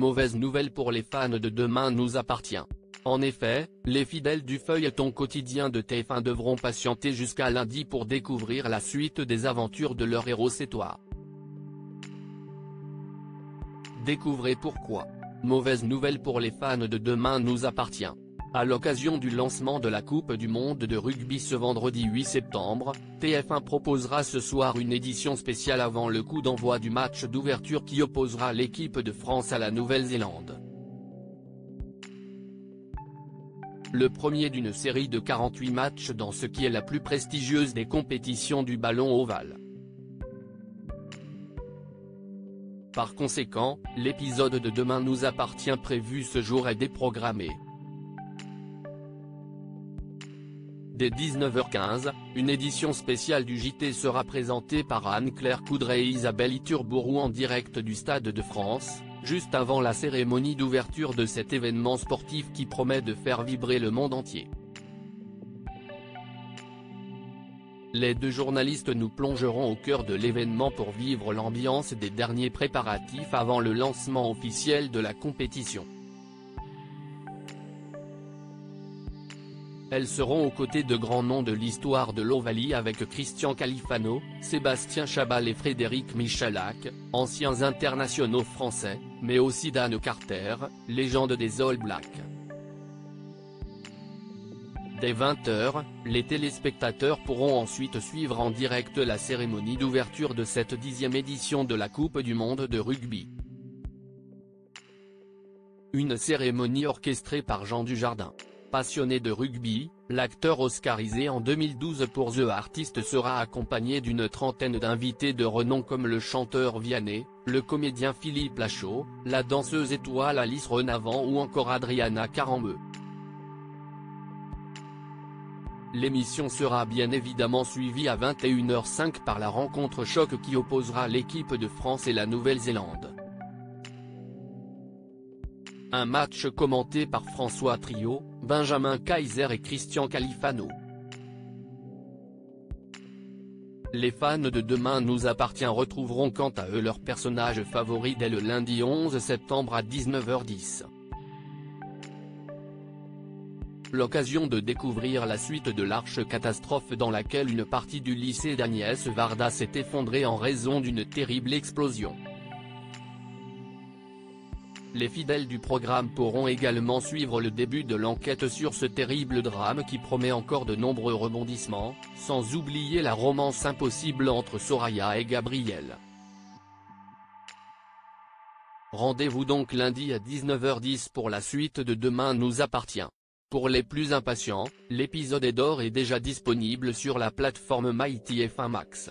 mauvaise nouvelle pour les fans de Demain nous appartient. En effet, les fidèles du feuilleton quotidien de TF1 devront patienter jusqu'à lundi pour découvrir la suite des aventures de leur héros sétois. Découvrez pourquoi. Mauvaise nouvelle pour les fans de Demain nous appartient. À l'occasion du lancement de la Coupe du Monde de rugby ce vendredi 8 septembre, TF1 proposera ce soir une édition spéciale avant le coup d'envoi du match d'ouverture qui opposera l'équipe de France à la Nouvelle-Zélande. Le premier d'une série de 48 matchs dans ce qui est la plus prestigieuse des compétitions du ballon ovale. Par conséquent, l'épisode de Demain nous appartient prévu ce jour est déprogrammé. Dès 19h15, une édition spéciale du JT sera présentée par Anne-Claire Coudray et Isabelle Iturburu en direct du Stade de France, juste avant la cérémonie d'ouverture de cet événement sportif qui promet de faire vibrer le monde entier. Les deux journalistes nous plongeront au cœur de l'événement pour vivre l'ambiance des derniers préparatifs avant le lancement officiel de la compétition. Elles seront aux côtés de grands noms de l'histoire de l'Ovalie avec Christian Califano, Sébastien Chabal et Frédéric Michalak, anciens internationaux français, mais aussi Dan Carter, légende des All Blacks. Dès 20h, les téléspectateurs pourront ensuite suivre en direct la cérémonie d'ouverture de cette 10e édition de la Coupe du Monde de rugby. Une cérémonie orchestrée par Jean Dujardin. Passionné de rugby, l'acteur oscarisé en 2012 pour The Artist sera accompagné d'une trentaine d'invités de renom comme le chanteur Vianney, le comédien Philippe Lachaud, la danseuse étoile Alice Renavant ou encore Adriana Carambeu. L'émission sera bien évidemment suivie à 21h05 par la rencontre choc qui opposera l'équipe de France et la Nouvelle-Zélande. Un match commenté par François Trio, Benjamin Kaiser et Christian Califano. Les fans de Demain nous appartient retrouveront quant à eux leur personnage favori dès le lundi 11 septembre à 19h10. L'occasion de découvrir la suite de l'arche catastrophe dans laquelle une partie du lycée d'Agnès Varda s'est effondrée en raison d'une terrible explosion. Les fidèles du programme pourront également suivre le début de l'enquête sur ce terrible drame qui promet encore de nombreux rebondissements, sans oublier la romance impossible entre Soraya et Gabriel. Rendez-vous donc lundi à 19h10 pour la suite de Demain nous appartient. Pour les plus impatients, l'épisode d'or est déjà disponible sur la plateforme MyTF1 Max.